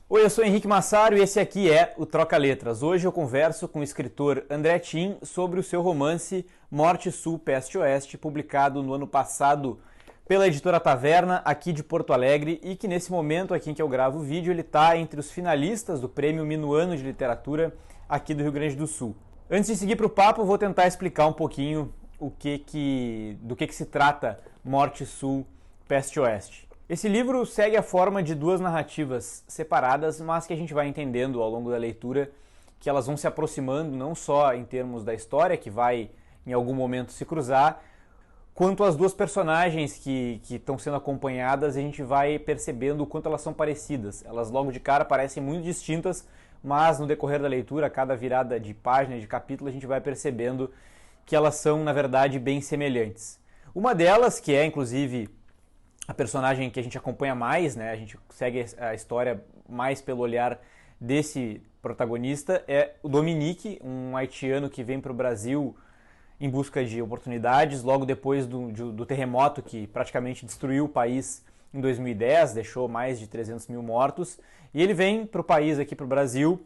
Oi, eu sou Henrique Massaro e esse aqui é o Troca Letras. Hoje eu converso com o escritor André Tin sobre o seu romance Morte Sul, Peste Oeste, publicado no ano passado pela editora Taverna, aqui de Porto Alegre, e que nesse momento aqui em que eu gravo o vídeo ele está entre os finalistas do Prêmio Minuano de Literatura aqui do Rio Grande do Sul. Antes de seguir para o papo, eu vou tentar explicar um pouquinho do que se trata Morte Sul, Peste Oeste. Esse livro segue a forma de duas narrativas separadas, mas que a gente vai entendendo ao longo da leitura que elas vão se aproximando não só em termos da história, que vai em algum momento se cruzar, quanto as duas personagens que estão sendo acompanhadas, a gente vai percebendo o quanto elas são parecidas. Elas logo de cara parecem muito distintas, mas no decorrer da leitura, a cada virada de página, de capítulo, a gente vai percebendo que elas são, na verdade, bem semelhantes. Uma delas, que é inclusive a personagem que a gente acompanha mais, né? A gente segue a história mais pelo olhar desse protagonista, é o Dominique, um haitiano que vem para o Brasil em busca de oportunidades, logo depois do terremoto que praticamente destruiu o país em 2010, deixou mais de 300 mil mortos, e ele vem para o país, aqui para o Brasil,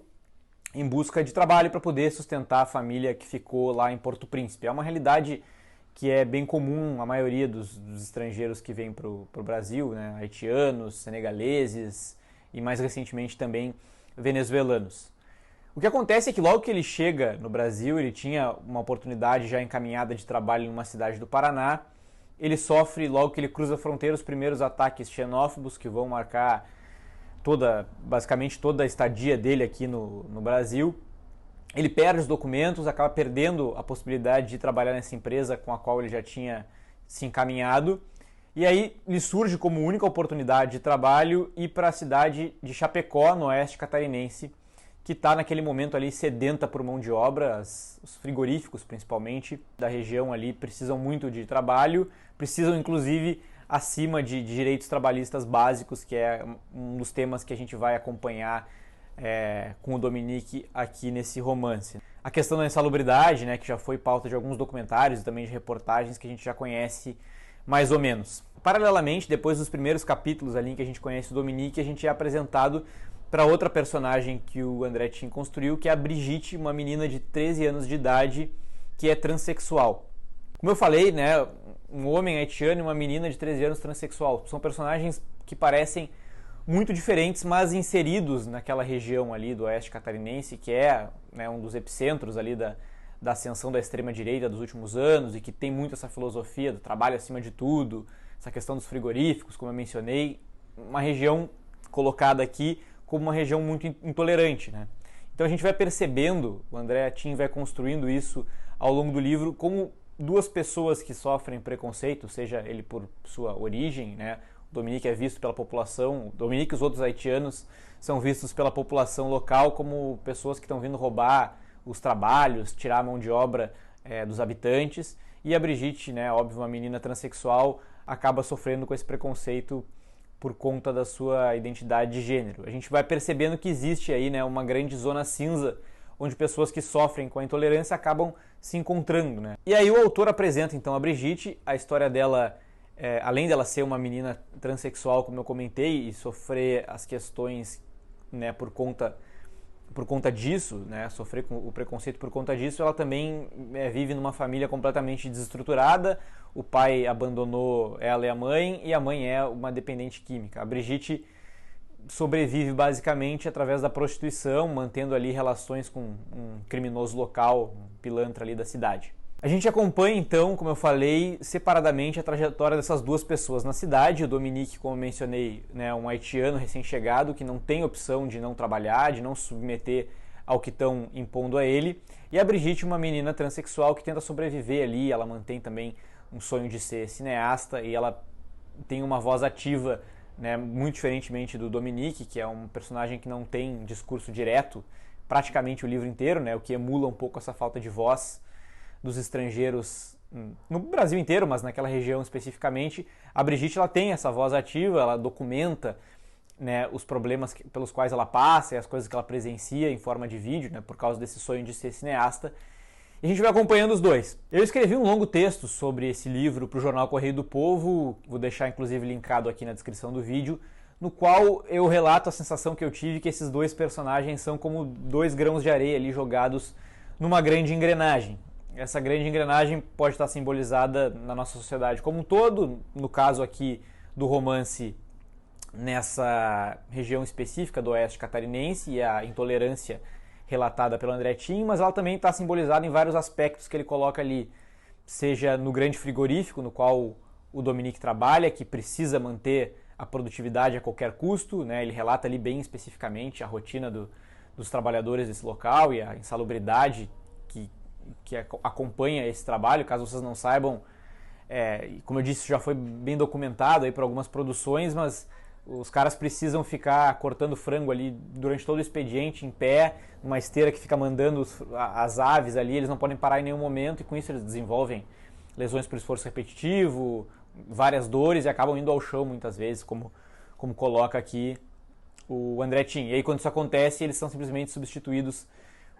em busca de trabalho para poder sustentar a família que ficou lá em Porto Príncipe. É uma realidade que é bem comum a maioria dos estrangeiros que vêm para o Brasil, né? Haitianos, senegaleses e mais recentemente também venezuelanos. O que acontece é que logo que ele chega no Brasil, ele tinha uma oportunidade já encaminhada de trabalho em uma cidade do Paraná, ele sofre, logo que ele cruza a fronteira, os primeiros ataques xenófobos que vão marcar basicamente toda a estadia dele aqui no Brasil. Ele perde os documentos, acaba perdendo a possibilidade de trabalhar nessa empresa com a qual ele já tinha se encaminhado. E aí lhe surge como única oportunidade de trabalho ir para a cidade de Chapecó, no oeste catarinense, que está naquele momento ali sedenta por mão de obra. Os frigoríficos, principalmente, da região ali precisam muito de trabalho, precisam inclusive acima de direitos trabalhistas básicos, que é um dos temas que a gente vai acompanhar com o Dominique aqui nesse romance. A questão da insalubridade, né, que já foi pauta de alguns documentários e também de reportagens que a gente já conhece mais ou menos. Paralelamente, depois dos primeiros capítulos ali em que a gente conhece o Dominique, a gente é apresentado para outra personagem que o André Tin construiu, que é a Brigitte, uma menina de 13 anos de idade que é transexual. Como eu falei, né, um homem haitiano e uma menina de 13 anos transexual. São personagens que parecem muito diferentes, mas inseridos naquela região ali do oeste catarinense, que é, né, um dos epicentros ali da ascensão da extrema-direita dos últimos anos e que tem muito essa filosofia do trabalho acima de tudo, essa questão dos frigoríficos, como eu mencionei, uma região colocada aqui como uma região muito intolerante, né? Então a gente vai percebendo, o André Tin vai construindo isso ao longo do livro, como duas pessoas que sofrem preconceito, seja ele por sua origem, né? O Dominique é visto pela população, o Dominique e os outros haitianos são vistos pela população local como pessoas que estão vindo roubar os trabalhos, tirar a mão de obra dos habitantes, e a Brigitte, né, óbvio, uma menina transexual, acaba sofrendo com esse preconceito por conta da sua identidade de gênero. A gente vai percebendo que existe aí, né, uma grande zona cinza, onde pessoas que sofrem com a intolerância acabam se encontrando, né? E aí o autor apresenta então a Brigitte, a história dela, além dela ser uma menina transexual, como eu comentei, e sofrer as questões, né, por conta disso, né, sofrer com o preconceito por conta disso, ela também vive numa família completamente desestruturada. O pai abandonou ela e a mãe é uma dependente química. A Brigitte sobrevive basicamente através da prostituição, mantendo ali relações com um criminoso local, um pilantra ali da cidade. A gente acompanha então, como eu falei, separadamente a trajetória dessas duas pessoas na cidade. O Dominique, como eu mencionei, né, um haitiano recém-chegado que não tem opção de não trabalhar, de não se submeter ao que estão impondo a ele. E a Brigitte, uma menina transexual que tenta sobreviver ali. Ela mantém também um sonho de ser cineasta e ela tem uma voz ativa, né, muito diferentemente do Dominique, que é um personagem que não tem discurso direto praticamente o livro inteiro, né, o que emula um pouco essa falta de voz dos estrangeiros no Brasil inteiro, mas naquela região especificamente. A Brigitte, ela tem essa voz ativa, ela documenta, né, os problemas pelos quais ela passa e as coisas que ela presencia em forma de vídeo, né, por causa desse sonho de ser cineasta. E a gente vai acompanhando os dois. Eu escrevi um longo texto sobre esse livro para o jornal Correio do Povo, vou deixar inclusive linkado aqui na descrição do vídeo, no qual eu relato a sensação que eu tive que esses dois personagens são como dois grãos de areia ali jogados numa grande engrenagem. Essa grande engrenagem pode estar simbolizada na nossa sociedade como um todo, no caso aqui do romance nessa região específica do oeste catarinense e a intolerância relatada pelo André Tin, mas ela também está simbolizada em vários aspectos que ele coloca ali, seja no grande frigorífico, no qual o Dominique trabalha, que precisa manter a produtividade a qualquer custo, né? Ele relata ali bem especificamente a rotina dos trabalhadores desse local e a insalubridade que acompanha esse trabalho. Caso vocês não saibam, como eu disse, já foi bem documentado aí por algumas produções, mas os caras precisam ficar cortando frango ali durante todo o expediente, em pé, numa esteira que fica mandando as aves ali, eles não podem parar em nenhum momento, e com isso eles desenvolvem lesões por esforço repetitivo, várias dores, e acabam indo ao chão muitas vezes, como coloca aqui o André Tin. E aí quando isso acontece, eles são simplesmente substituídos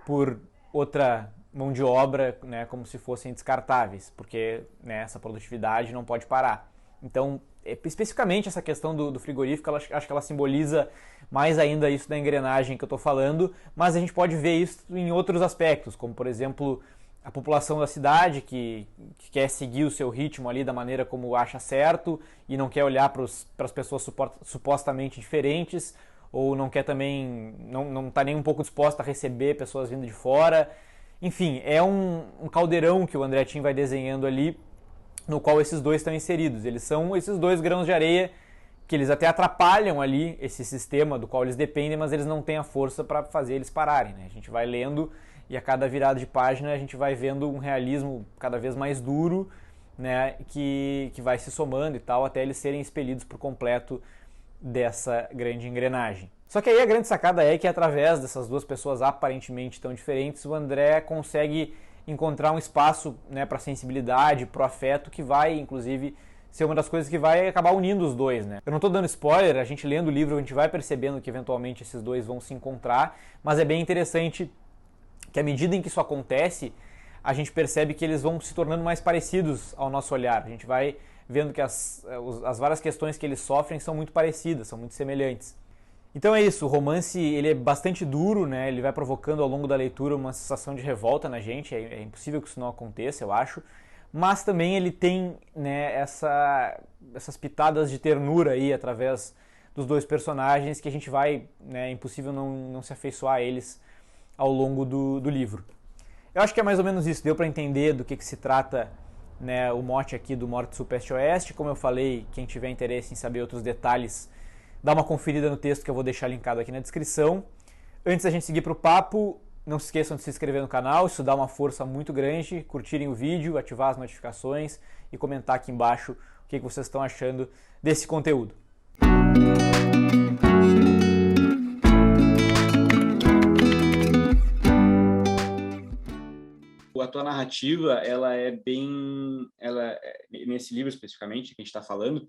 por outra mão de obra, né, como se fossem descartáveis, porque, né, essa produtividade não pode parar. Então, especificamente essa questão do frigorífico, acho que ela simboliza mais ainda isso da engrenagem que eu estou falando, mas a gente pode ver isso em outros aspectos, como, por exemplo, a população da cidade que quer seguir o seu ritmo ali da maneira como acha certo e não quer olhar para as pessoas supostamente diferentes, ou não quer também, não está nem um pouco disposta a receber pessoas vindo de fora. Enfim, é um caldeirão que o André Tin vai desenhando ali, no qual esses dois estão inseridos. Eles são esses dois grãos de areia que eles até atrapalham ali esse sistema do qual eles dependem, mas eles não têm a força para fazer eles pararem, né? A gente vai lendo e a cada virada de página a gente vai vendo um realismo cada vez mais duro, né, que vai se somando e tal, até eles serem expelidos por completo dessa grande engrenagem. Só que aí a grande sacada é que através dessas duas pessoas aparentemente tão diferentes, o André consegue encontrar um espaço, né, para sensibilidade, para o afeto, que vai, inclusive, ser uma das coisas que vai acabar unindo os dois, né? Eu não estou dando spoiler, a gente lendo o livro a gente vai percebendo que eventualmente esses dois vão se encontrar, mas é bem interessante que à medida em que isso acontece, a gente percebe que eles vão se tornando mais parecidos ao nosso olhar. A gente vai vendo que as várias questões que eles sofrem são muito parecidas, são muito semelhantes. Então é isso, o romance ele é bastante duro, né? Ele vai provocando ao longo da leitura uma sensação de revolta na gente, é impossível que isso não aconteça, eu acho, mas também ele tem, né, essas pitadas de ternura aí através dos dois personagens que a gente vai, né, é impossível não se afeiçoar a eles ao longo do livro. Eu acho que é mais ou menos isso, deu para entender do que se trata, né, o mote aqui do Morte Sul Peste Oeste. Como eu falei, quem tiver interesse em saber outros detalhes, dá uma conferida no texto que eu vou deixar linkado aqui na descrição. Antes da gente seguir para o papo, não se esqueçam de se inscrever no canal, isso dá uma força muito grande, curtirem o vídeo, ativar as notificações e comentar aqui embaixo o que vocês estão achando desse conteúdo. A tua narrativa, ela é bem, nesse livro especificamente que a gente está falando,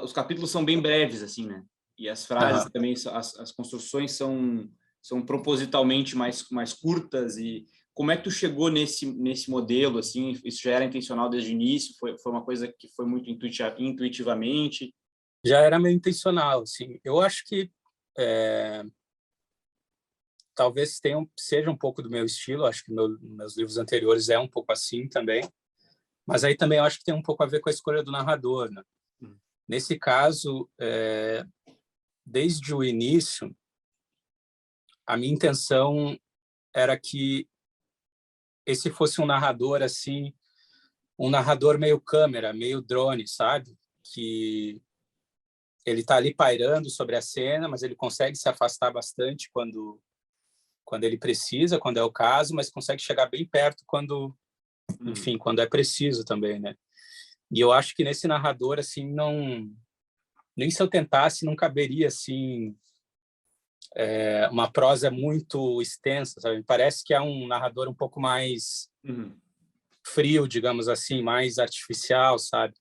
os capítulos são bem breves, assim, né? E as frases também, as construções são propositalmente mais curtas. E como é que tu chegou nesse modelo, assim? Isso já era intencional desde o início? Foi uma coisa que foi muito intuitivamente? Já era meio intencional, assim. Eu acho que talvez seja um pouco do meu estilo. Acho que meus livros anteriores é um pouco assim também. Mas aí também eu acho que tem um pouco a ver com a escolha do narrador, né? Nesse caso, desde o início, a minha intenção era que esse fosse um narrador assim, um narrador meio câmera, meio drone, sabe? Que ele está ali pairando sobre a cena, mas ele consegue se afastar bastante quando ele precisa, quando é o caso, mas consegue chegar bem perto quando, enfim, quando é preciso também, né? E eu acho que nesse narrador, assim, nem se eu tentasse, não caberia, assim, uma prosa muito extensa, sabe? Parece que é um narrador um pouco mais frio, digamos assim, mais artificial, sabe?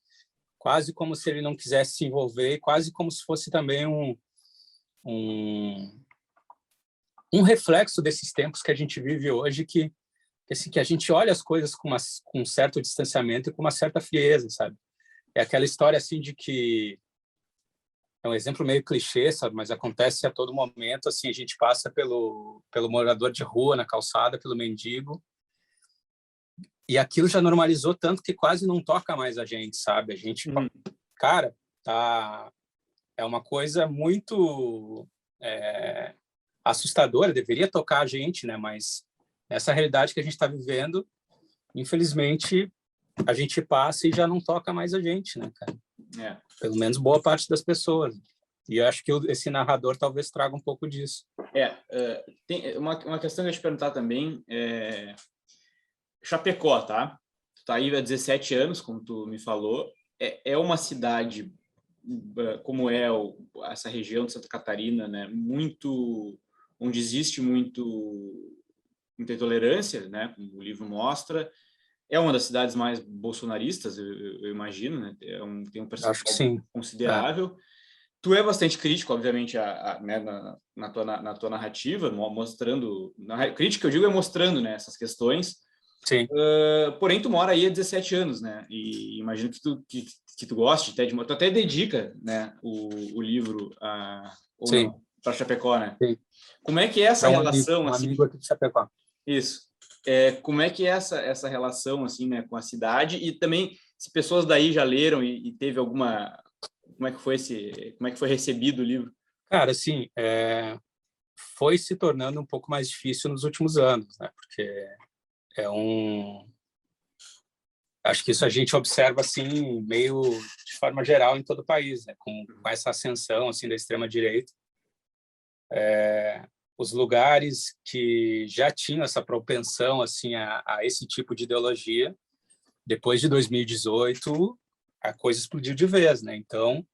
Quase como se ele não quisesse se envolver, quase como se fosse também um reflexo desses tempos que a gente vive hoje, que a gente olha as coisas com um certo distanciamento e com uma certa frieza, sabe? É aquela história assim de que é um exemplo meio clichê, sabe? Mas acontece a todo momento, assim, a gente passa pelo morador de rua na calçada, pelo mendigo, e aquilo já normalizou tanto que quase não toca mais a gente, sabe? A gente, cara, é uma coisa muito assustadora, deveria tocar a gente, né? Mas essa realidade que a gente está vivendo, infelizmente, a gente passa e já não toca mais a gente, né, cara? Pelo menos boa parte das pessoas. E eu acho que esse narrador talvez traga um pouco disso. Tem uma questão que eu ia te perguntar também, Chapecó, tá? Tu tá aí há 17 anos, como tu me falou. É uma cidade, como essa região de Santa Catarina, né? Onde existe muita intolerância, né? Como o livro mostra. É uma das cidades mais bolsonaristas, eu imagino, né? Tem um percentual Acho que sim. considerável. Tu é bastante crítico, obviamente, né, na tua narrativa, mostrando... Crítica, eu digo, é mostrando, né, essas questões. Sim. Porém, tu mora aí há 17 anos, né? E imagino que tu goste, tu até dedica, né, o livro para Chapecó, né? Sim. Como é que é essa relação? Um assim, amigo aqui de Chapecó. Isso. Como é que é essa relação, assim, né, com a cidade? E também, se pessoas daí já leram e teve alguma... Como é que foi recebido o livro? Cara, assim, foi se tornando um pouco mais difícil nos últimos anos, né? Porque acho que isso a gente observa assim meio de forma geral em todo o país, né? Com essa ascensão assim da extrema direita, os lugares que já tinham essa propensão assim a esse tipo de ideologia, depois de 2018 a coisa explodiu de vez, né? Então,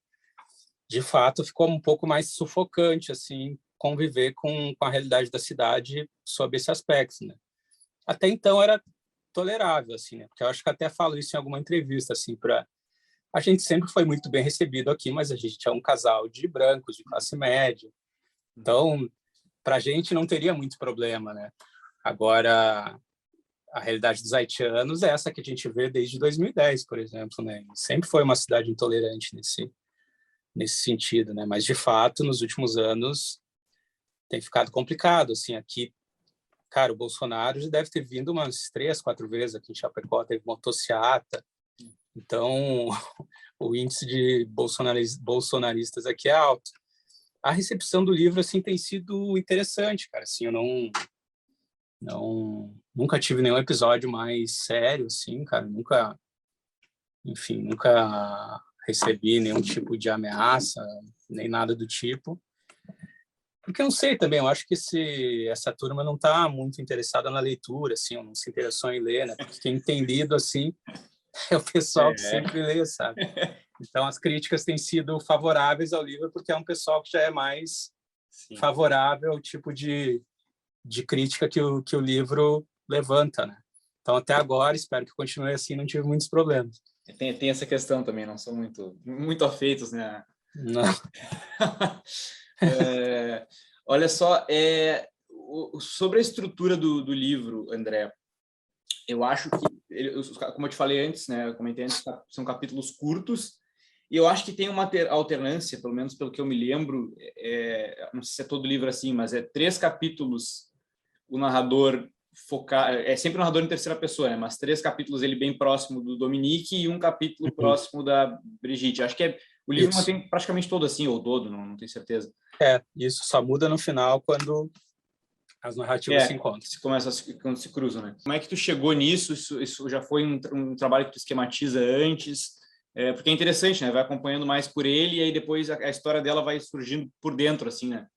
de fato, ficou um pouco mais sufocante assim conviver com a realidade da cidade sob esse aspecto, né? Até então era tolerável, assim, né? Porque eu acho que até falo isso em alguma entrevista, assim, a gente sempre foi muito bem recebido aqui, mas a gente é um casal de brancos, de classe média. Então, para a gente não teria muito problema, né? Agora, a realidade dos haitianos é essa que a gente vê desde 2010, por exemplo, né? Sempre foi uma cidade intolerante nesse sentido, né? Mas, de fato, nos últimos anos tem ficado complicado, assim, aqui. Cara, o Bolsonaro já deve ter vindo umas 3, 4 vezes aqui em Chapecó, teve motociata. Então, o índice de bolsonaristas aqui é alto. A recepção do livro assim tem sido interessante, cara. Assim, eu nunca tive nenhum episódio mais sério, assim, cara. Nunca recebi nenhum tipo de ameaça, nem nada do tipo. Porque eu não sei também, eu acho que essa turma não está muito interessada na leitura, assim, ou não se interessou em ler, né? Porque quem tem lido, assim, é o pessoal que sempre lê, sabe? Então, as críticas têm sido favoráveis ao livro, porque é um pessoal que já é mais favorável ao tipo de crítica que o livro levanta, né? Então, até agora, espero que continue assim, não tive muitos problemas. Tem essa questão também, não são muito afeitos, né? Não. Olha só, sobre a estrutura do livro, André, eu acho que, como eu te falei antes, né, eu comentei antes, são capítulos curtos, e eu acho que tem uma alternância, pelo menos pelo que eu me lembro, não sei se é todo livro assim, mas 3 capítulos, o narrador é sempre o narrador em terceira pessoa, né, mas 3 capítulos ele bem próximo do Dominique e um capítulo próximo da Brigitte. Acho que o livro mantém praticamente todo assim, ou todo, não tenho certeza. Isso só muda no final quando as narrativas se encontram. Quando se cruzam, né? Como é que tu chegou nisso? Isso já foi um trabalho que tu esquematiza antes? Porque é interessante, né? Vai acompanhando mais por ele e aí depois a história dela vai surgindo por dentro, assim, né?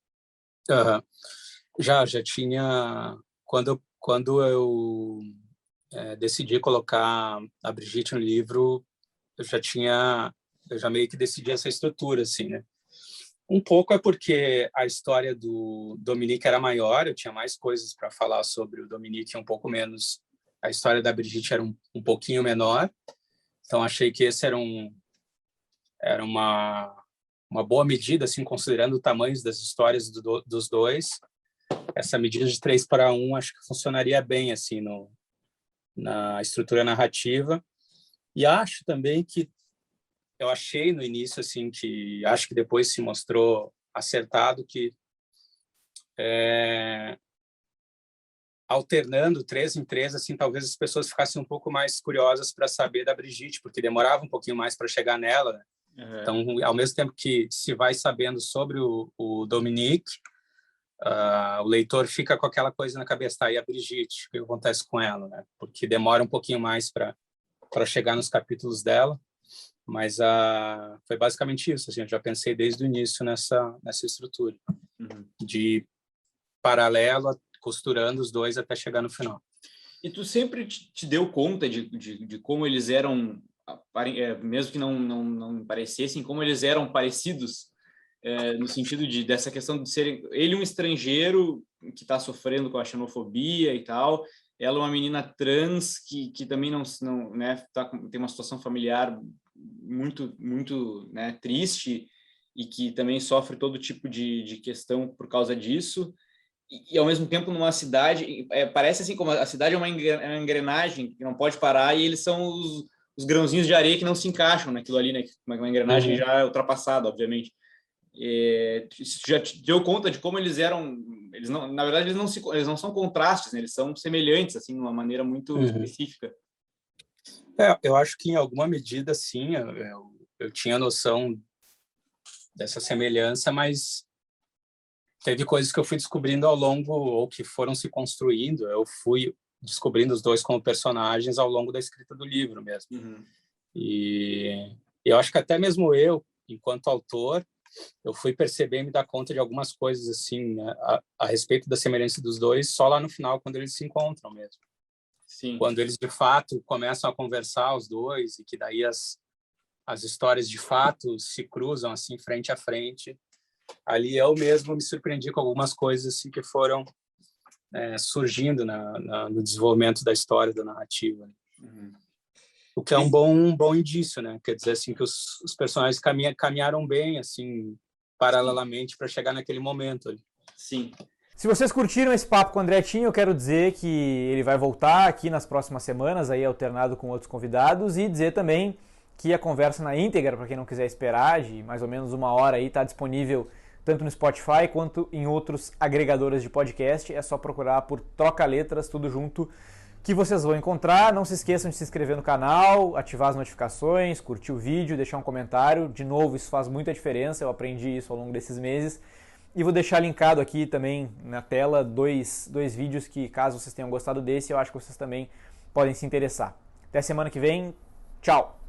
Já tinha... Quando eu decidi colocar a Brigitte no livro, eu já meio que decidi essa estrutura, assim, né? Um pouco é porque a história do Dominique era maior, eu tinha mais coisas para falar sobre o Dominique, um pouco menos. A história da Brigitte era um pouquinho menor, então achei que esse era uma boa medida, assim, considerando o tamanho das histórias dos dois. Essa medida de 3:1 acho que funcionaria bem assim na estrutura narrativa. E acho também que eu achei no início, assim, que acho que depois se mostrou acertado que alternando 3 em 3, assim, talvez as pessoas ficassem um pouco mais curiosas para saber da Brigitte, porque demorava um pouquinho mais para chegar nela, né? Então, ao mesmo tempo que se vai sabendo sobre o Dominique, o leitor fica com aquela coisa na cabeça, tá, e a Brigitte, o que acontece com ela, né? Porque demora um pouquinho mais para chegar nos capítulos dela, mas foi basicamente isso, assim, eu já pensei desde o início nessa estrutura de paralelo, costurando os dois até chegar no final. E tu sempre te deu conta de como eles eram, mesmo que não parecessem, como eles eram parecidos, no sentido dessa questão de serem ele um estrangeiro que está sofrendo com a xenofobia e tal, ela uma menina trans que também não né, tem uma situação familiar muito né, triste e que também sofre todo tipo de questão por causa disso. E ao mesmo tempo numa cidade, parece assim como a cidade é uma engrenagem que não pode parar, e eles são os grãozinhos de areia que não se encaixam naquilo ali, né? Uma engrenagem já ultrapassada, obviamente. Isso já te deu conta de como eles eram? Eles não, na verdade, eles não são contrastes, né? Eles são semelhantes, assim, de uma maneira muito específica. Eu acho que em alguma medida, sim, eu tinha noção dessa semelhança, mas teve coisas que eu fui descobrindo ao longo, ou que foram se construindo, eu fui descobrindo os dois como personagens ao longo da escrita do livro mesmo. E eu acho que até mesmo eu, enquanto autor, eu fui perceber e me dar conta de algumas coisas, assim, né, a respeito da semelhança dos dois, só lá no final, quando eles se encontram mesmo. Sim. Quando eles, de fato, começam a conversar, os dois, e que daí as histórias, de fato, se cruzam, assim, frente a frente. Ali eu mesmo me surpreendi com algumas coisas assim, que foram surgindo no desenvolvimento da história, da narrativa. O que é um bom indício, né? Quer dizer assim, que os personagens caminharam bem, assim, paralelamente para chegar naquele momento ali. Sim. Se vocês curtiram esse papo com o André Tin, eu quero dizer que ele vai voltar aqui nas próximas semanas, aí alternado com outros convidados, e dizer também que a conversa na íntegra, para quem não quiser esperar, de mais ou menos 1 hora aí, está disponível tanto no Spotify quanto em outros agregadores de podcast. É só procurar por Troca Letras, tudo junto, que vocês vão encontrar. Não se esqueçam de se inscrever no canal, ativar as notificações, curtir o vídeo, deixar um comentário. De novo, isso faz muita diferença, eu aprendi isso ao longo desses meses. E vou deixar linkado aqui também na tela dois vídeos que, caso vocês tenham gostado desse, eu acho que vocês também podem se interessar. Até semana que vem, tchau!